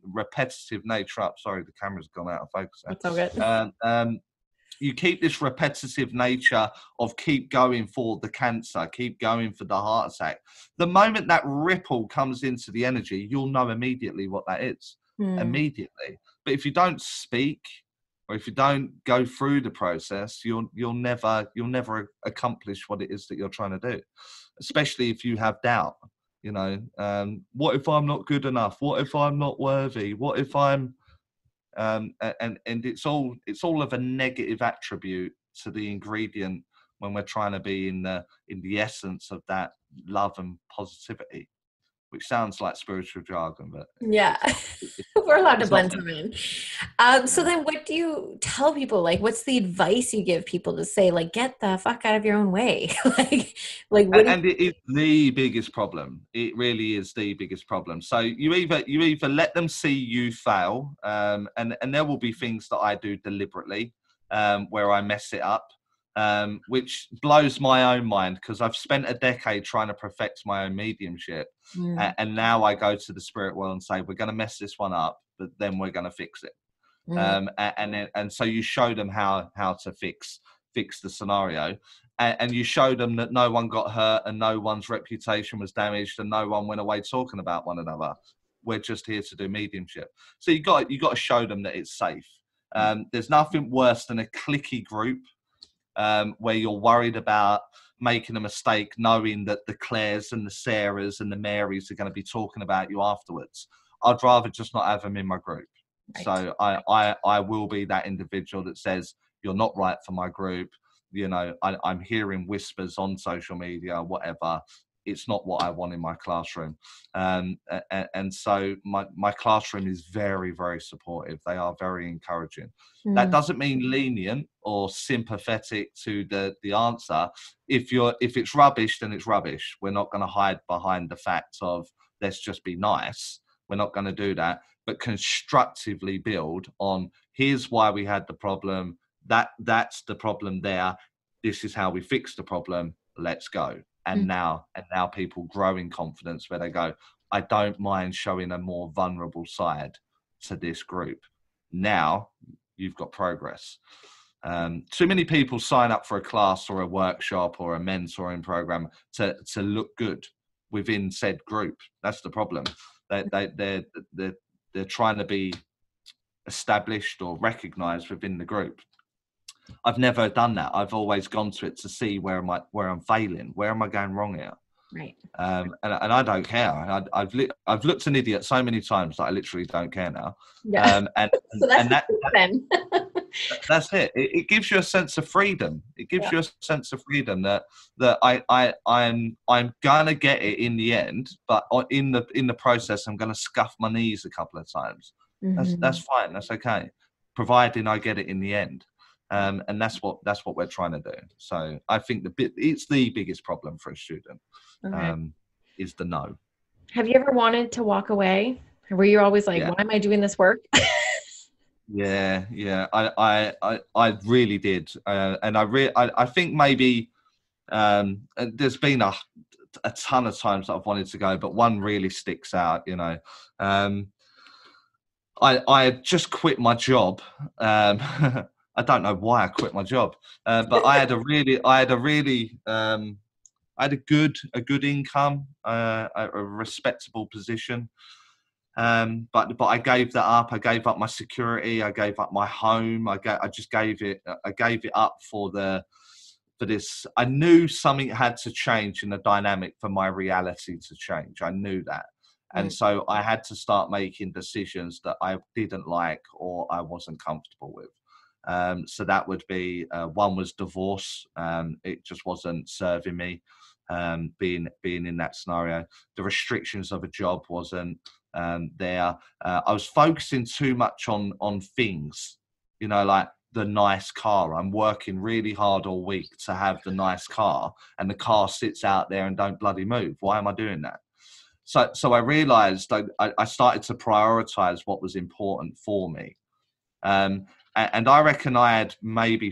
nature up. Sorry, the camera's gone out of focus. That's all good. You keep this repetitive nature of keep going for the cancer, keep going for the heart attack. The moment that ripple comes into the energy, you'll know immediately what that is. Immediately. But if you don't speak, or if you don't go through the process, you'll never accomplish what it is that you're trying to do. Especially if you have doubt. You know, what if I'm not good enough? What if I'm not worthy? What if I'm and it's all of a negative attribute to the ingredient when we're trying to be in the essence of that love and positivity, which sounds like spiritual jargon, but yeah, we're allowed to blend them in. So then what do you tell people? Like, what's the advice you give people to say, like, get the fuck out of your own way? like what and it is the biggest problem. It really is the biggest problem. So you either let them see you fail, and there will be things that I do deliberately, where I mess it up, which blows my own mind, because I've spent a decade trying to perfect my own mediumship. And now I go to the spirit world and say, we're going to mess this one up, but then we're going to fix it. And so you show them how to fix the scenario, and you show them that no one got hurt and no one's reputation was damaged and no one went away talking about one another. We're just here to do mediumship. So you got to show them that it's safe. There's nothing worse than a cliquey group where you're worried about making a mistake, knowing that the Claires and the Sarahs and the Marys are going to be talking about you afterwards. I'd rather just not have them in my group. Right. So I will be that individual that says, you're not right for my group. You know, I'm hearing whispers on social media, whatever. It's not what I want in my classroom. And so my classroom is very, very supportive. They are very encouraging. That doesn't mean lenient or sympathetic to the answer. If it's rubbish, then it's rubbish. We're not going to hide behind the fact of, let's just be nice. We're not going to do that, but constructively build on, here's why we had the problem. That's the problem there. This is how we fix the problem. Let's go. And now people grow in confidence where they go, I don't mind showing a more vulnerable side to this group. Now you've got progress. Too many people sign up for a class or a workshop or a mentoring program to look good within said group. That's the problem. They're trying to be established or recognized within the group. I've never done that. I've always gone to it to see where I'm failing. Where am I going wrong here? Right. And I don't care. I've looked an idiot so many times that I literally don't care now. Yeah. So that's then. That's it. It gives you a sense of freedom. It gives you a sense of freedom that I'm gonna get it in the end, but in the process, I'm gonna scuff my knees a couple of times. That's fine. That's okay, providing I get it in the end. And that's what we're trying to do. So I think it's the biggest problem for a student, is the no. Have you ever wanted to walk away? Were you always like, why am I doing this work? Yeah. I really did. And I think maybe there's been a ton of times that I've wanted to go, but one really sticks out, you know. I had just quit my job. I don't know why I quit my job, but I had a good income, a respectable position. But I gave that up. I gave up my security. I gave up my home. I gave it up for this. I knew something had to change in the dynamic for my reality to change. I knew that. And so I had to start making decisions that I didn't like or I wasn't comfortable with. So that would be, one was divorce. It just wasn't serving me, being in that scenario. The restrictions of a job wasn't there. I was focusing too much on things, you know, like the nice car. I'm working really hard all week to have the nice car, and the car sits out there and don't bloody move. Why am I doing that? So I realized I started to prioritize what was important for me. And I reckon I had maybe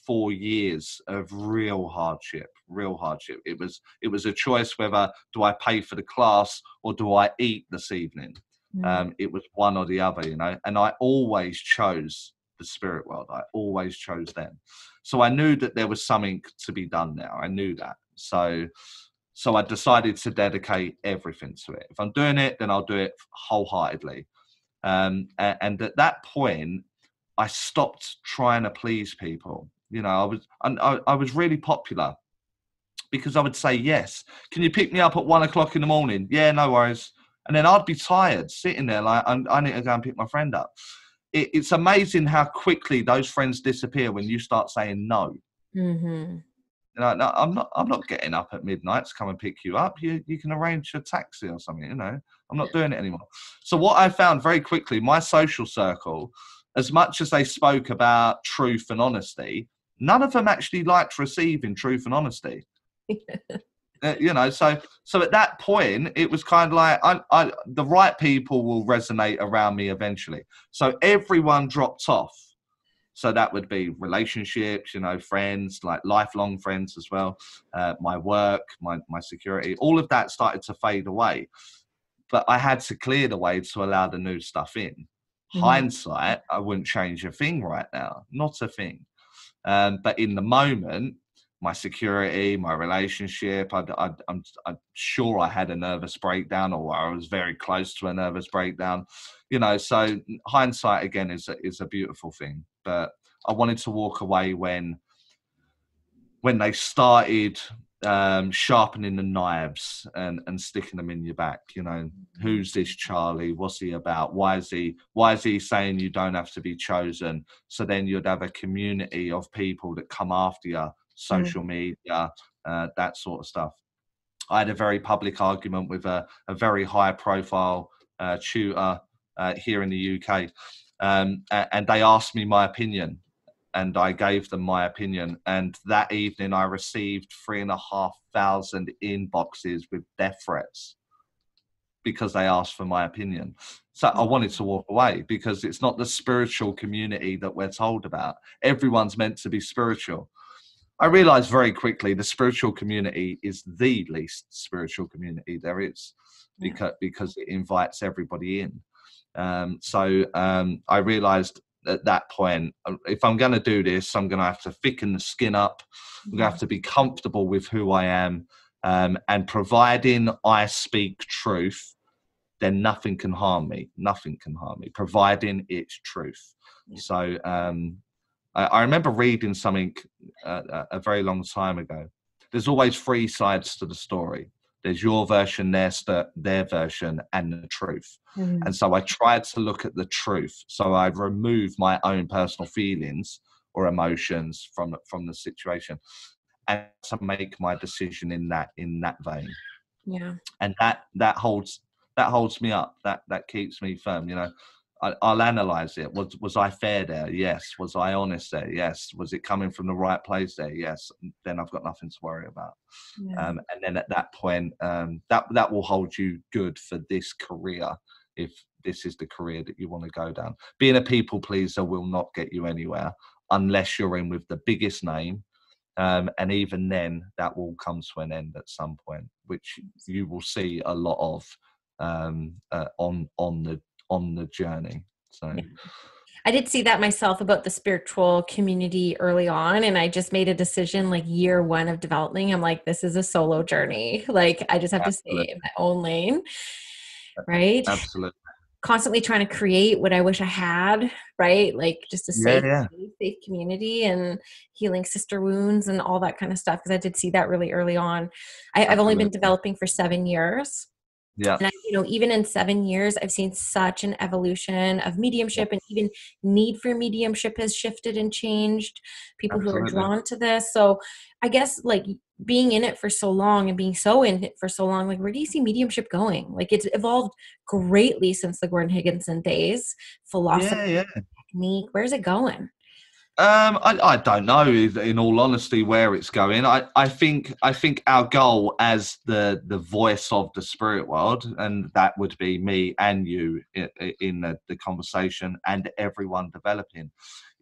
4 years of real hardship. It was a choice whether do I pay for the class or do I eat this evening. It was one or the other, you know, and I always chose the spirit world. I always chose them. So I knew that there was something to be done there. I knew that. So I decided to dedicate everything to it. If I'm doing it, then I'll do it wholeheartedly. And at that point, I stopped trying to please people. You know, I was really popular because I would say yes. Can you pick me up at 1 o'clock in the morning? Yeah, no worries. And then I'd be tired sitting there like I need to go and pick my friend up. It's amazing how quickly those friends disappear when you start saying no. Mm-hmm. You know, no, I'm not getting up at midnight to come and pick you up. You can arrange a taxi or something, you know. I'm not doing it anymore. So what I found very quickly, my social circle, as much as they spoke about truth and honesty, none of them actually liked receiving truth and honesty. You know, so at that point, it was kind of like the right people will resonate around me eventually. So everyone dropped off. So that would be relationships, you know, friends, like lifelong friends as well. My work, my security, all of that started to fade away. But I had to clear the way to allow the new stuff in. Mm-hmm. Hindsight, I wouldn't change a thing right now, not a thing. But in the moment, my security, my relationship, I'm sure I had a nervous breakdown, or I was very close to a nervous breakdown. You know, so hindsight again is a beautiful thing. But I wanted to walk away when they started sharpening the knives and sticking them in your back. You know, who's this Charlie? What's he about? Why is he saying you don't have to be chosen? So then you'd have a community of people that come after you, social media, that sort of stuff. I had a very public argument with a very high profile tutor here in the UK, and they asked me my opinion. And I gave them my opinion. And that evening, I received 3,500 inboxes with death threats because they asked for my opinion. So I wanted to walk away because it's not the spiritual community that we're told about. Everyone's meant to be spiritual. I realized very quickly the spiritual community is the least spiritual community there is because it invites everybody in. So I realized at that point, if I'm going to do this, I'm going to have to thicken the skin up. I'm going to have to be comfortable with who I am. And providing I speak truth, then nothing can harm me. Nothing can harm me, providing it's truth. Yeah. So I remember reading something a very long time ago. There's always 3 sides to the story. There's your version, their version, and the truth. Mm-hmm. And so I tried to look at the truth. So I'd remove my own personal feelings or emotions from the situation, and to make my decision in that vein. Yeah. And that holds me up. That keeps me firm. You know, I'll analyze it. Was I fair there? Yes. Was I honest there? Yes. Was it coming from the right place there? Yes. Then I've got nothing to worry about. Yeah. And then at that point, that will hold you good for this career, if this is the career that you want to go down. Being a people pleaser will not get you anywhere unless you're in with the biggest name. And even then, that will come to an end at some point, which you will see a lot of on the journey. So yeah. I did see that myself about the spiritual community early on, and I just made a decision like year 1 of developing. I'm like, this is a solo journey. Like I just have to stay in my own lane, right? Absolutely. Constantly trying to create what I wish I had, right? Like just a safe community and healing sister wounds and all that kind of stuff. Because I did see that really early on. I've only been developing for 7 years. Yeah. And even in 7 years, I've seen such an evolution of mediumship, and even need for mediumship has shifted and changed. People who are drawn to this. So I guess like being in it for so long and being so in it for so long, like where do you see mediumship going? Like it's evolved greatly since the Gordon Higginson days, philosophy, technique. Where's it going? I don't know, in all honesty, where it's going. I think our goal as the voice of the spirit world, and that would be me and you in the conversation, and everyone developing,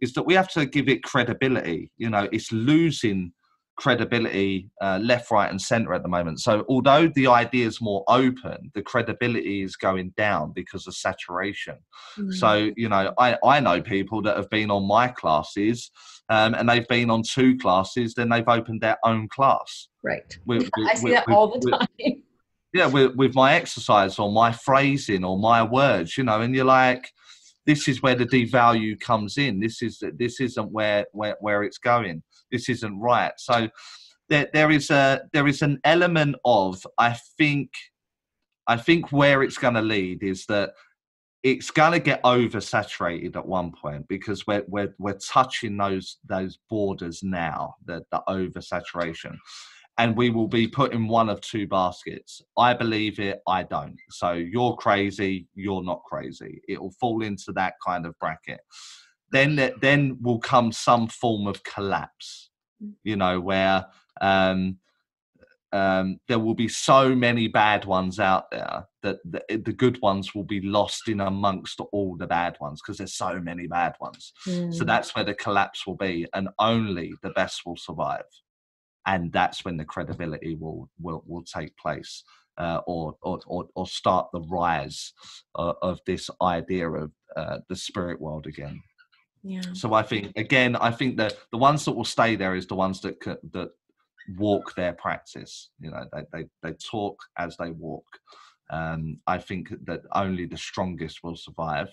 is that we have to give it credibility. You know, it's losing credibility left, right, and centre at the moment. So although the idea is more open, the credibility is going down because of saturation. So, you know, I know people that have been on my classes and they've been on 2 classes, then they've opened their own class. Right. I see that all the time. Yeah, with my exercise or my phrasing or my words, you know, and you're like, this is where the devalue comes in. This isn't where it's going. This isn't right. So there is an element of, I think where it's going to lead is that it's going to get oversaturated at one point, because we're touching those borders now, the oversaturation, and we will be put in one of 2 baskets. I believe it, I don't. So you're crazy, you're not crazy. It will fall into that kind of bracket. Then will come some form of collapse, you know, where there will be so many bad ones out there that the good ones will be lost in amongst all the bad ones, because there's so many bad ones. So that's where the collapse will be, and only the best will survive. And that's when the credibility will take place, or start the rise of this idea of the spirit world again. Yeah. So I think that the ones that will stay there is the ones that walk their practice. You know, they talk as they walk. I think that only the strongest will survive.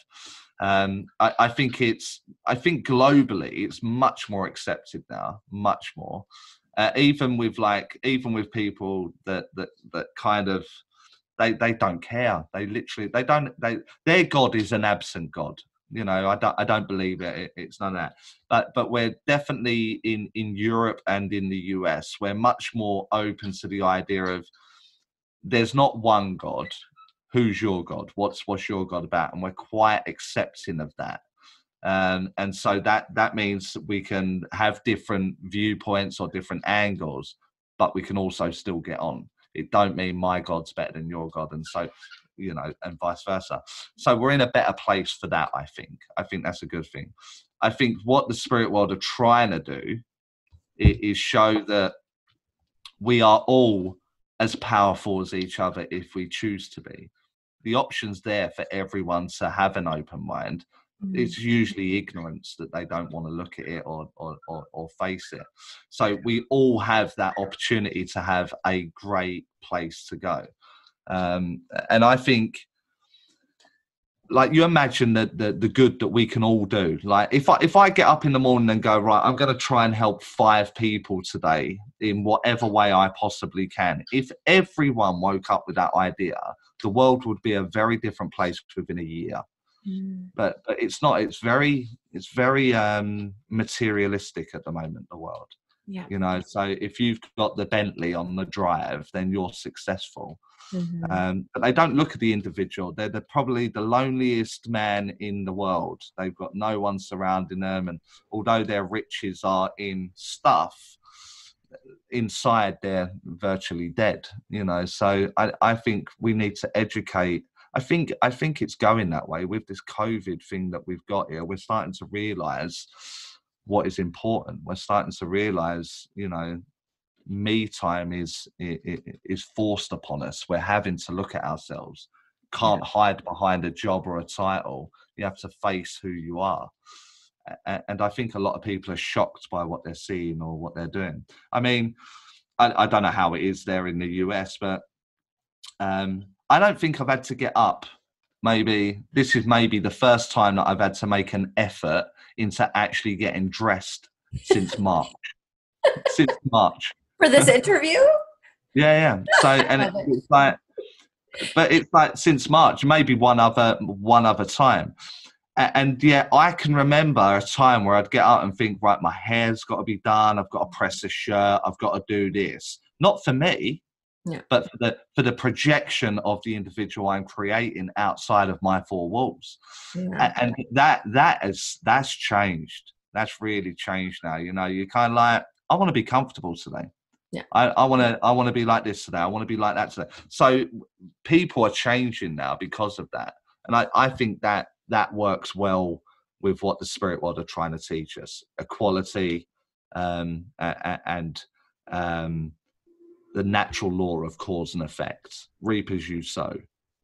I think globally it's much more accepted now, much more. Even with people that kind of they don't care. Their God is an absent God. You know, I don't believe it. It's none of that. But we're definitely in Europe and in the US, we're much more open to the idea of there's not one God. Who's your God? What's your God about? And we're quite accepting of that. And so that means we can have different viewpoints or different angles, but we can also still get on. It don't mean my God's better than your God, and so, you know, and vice versa. So we're in a better place for that. I think that's a good thing. I think what the spirit world are trying to do is show that we are all as powerful as each other if we choose to be. The option's there for everyone to have an open mind. It's usually ignorance that they don't want to look at it or face it. So we all have that opportunity to have a great place to go. And I think, like, you imagine the good that we can all do. Like, if I get up in the morning and go, right, I'm going to try and help 5 people today in whatever way I possibly can. If everyone woke up with that idea, the world would be a very different place within a year. But it's not. It's very materialistic at the moment, the world. Yeah. You know, so if you've got the Bentley on the drive, then you're successful. But they don't look at the individual. They're probably the loneliest man in the world. They've got no one surrounding them, and although their riches are in stuff, inside they're virtually dead. You know, so I think we need to educate. I think it's going that way with this COVID thing that we've got here. We're starting to realise what is important. We're starting to realise, you know, me time is forced upon us. We're having to look at ourselves. Can't hide behind a job or a title. You have to face who you are. And I think a lot of people are shocked by what they're seeing or what they're doing. I mean, I don't know how it is there in the US, but I don't think I've had to get up. This is the first time that I've had to make an effort into actually getting dressed since March. Since March. For this interview? Yeah. So, and it's like since March, maybe one other time. And yeah, I can remember a time where I'd get up and think, right, my hair's got to be done. I've got to press a shirt. I've got to do this. Not for me, but for the projection of the individual I'm creating outside of my 4 walls. And that's changed. That's really changed now. You know, you're kind of like, I want to be comfortable today. Yeah. I want to be like this today. I want to be like that today. So people are changing now because of that. And I think that works well with what the spirit world are trying to teach us: equality, and the natural law of cause and effect. Reap as you sow.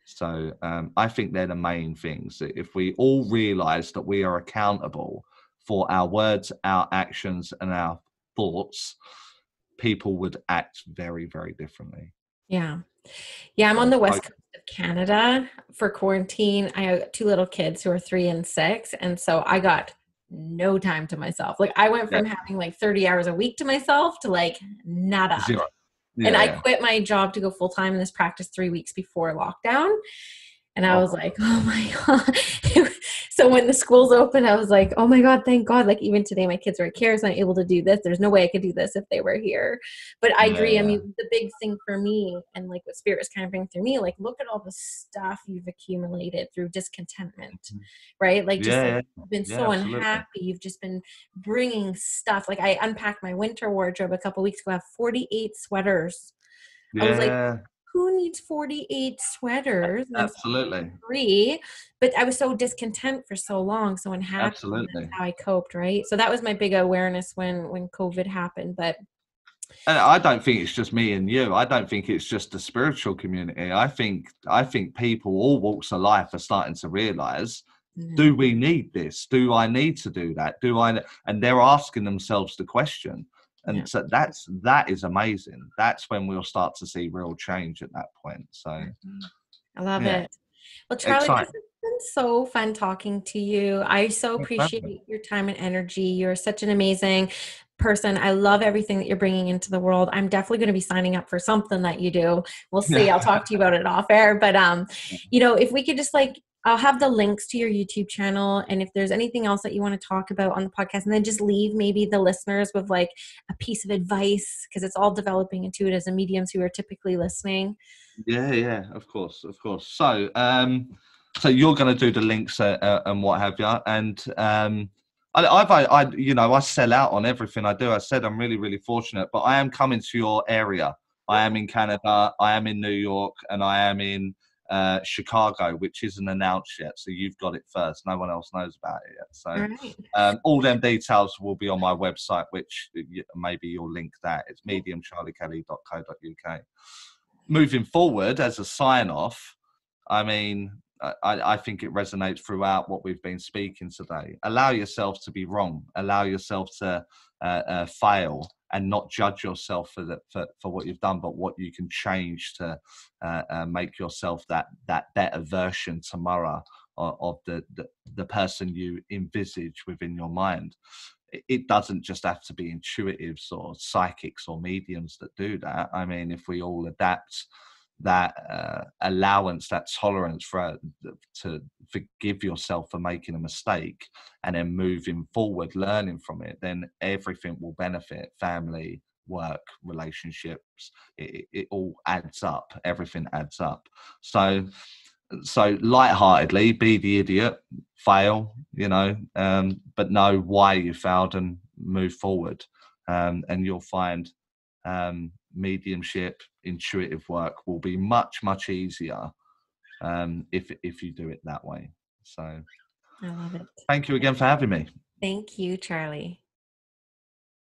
So I think they're the main things. If we all realize that we are accountable for our words, our actions, and our thoughts, people would act very, very differently. Yeah. Yeah, I'm on the west coast of Canada for quarantine. I have 2 little kids who are 3 and 6. And so I got no time to myself. Like I went from having like 30 hours a week to myself to like nada. Zero. Yeah, and I quit my job to go full time in this practice 3 weeks before lockdown. And I was like, oh my God. So when the schools opened, I was like, oh my God, thank God. Like even today, my kids are at care, so I'm able to do this. There's no way I could do this if they were here. But I agree. I mean, the big thing for me and like what Spirit is kind of bringing through me, like look at all the stuff you've accumulated through discontentment, right? Like just like, you've been so unhappy. You've just been bringing stuff. Like I unpacked my winter wardrobe a couple of weeks ago. I have 48 sweaters. I was like, who needs 48 sweaters? Absolutely. 3, but I was so discontent for so long, so unhappy. Absolutely. That's how I coped, right? So that was my big awareness when COVID happened. But and I don't think it's just me and you. I don't think it's just the spiritual community. I think people, all walks of life, are starting to realize, do we need this? Do I need to do that? And they're asking themselves the question. And so that is amazing. That's when we'll start to see real change at that point. So I love it. Well, Charlie, this has been so fun talking to you. I so appreciate your time and energy. You're such an amazing person. I love everything that you're bringing into the world. I'm definitely going to be signing up for something that you do. We'll see. I'll talk to you about it off air. But, you know, if we could just like, I'll have the links to your YouTube channel. And if there's anything else that you want to talk about on the podcast, and then just leave maybe the listeners with like a piece of advice, because it's all developing into it as a mediums who are typically listening. Yeah, of course. So, so you're going to do the links and what have you. And I sell out on everything I do. I said I'm really, really fortunate, but I am coming to your area. I am in Canada, I am in New York, and I am in Chicago, which isn't announced yet, so you've got it first. No one else knows about it yet. So all them details will be on my website, which maybe you'll link that. It's mediumcharliekelly.co.uk. Moving forward, as a sign off, I mean, I think it resonates throughout what we've been speaking today. Allow yourself to be wrong. Allow yourself to fail, and not judge yourself for what you've done, but what you can change to make yourself that better version tomorrow of the person you envisage within your mind. It doesn't just have to be intuitives or psychics or mediums that do that. I mean, if we all adapt that allowance, that tolerance to forgive yourself for making a mistake, and then moving forward, learning from it, then everything will benefit. Family, work, relationships, it all adds up. Everything adds up. So lightheartedly, be the idiot, fail, but know why you failed and move forward. And you'll find mediumship, intuitive work will be much, much easier if you do it that way. So I love it. Thank you again for having me. Thank you, Charlie.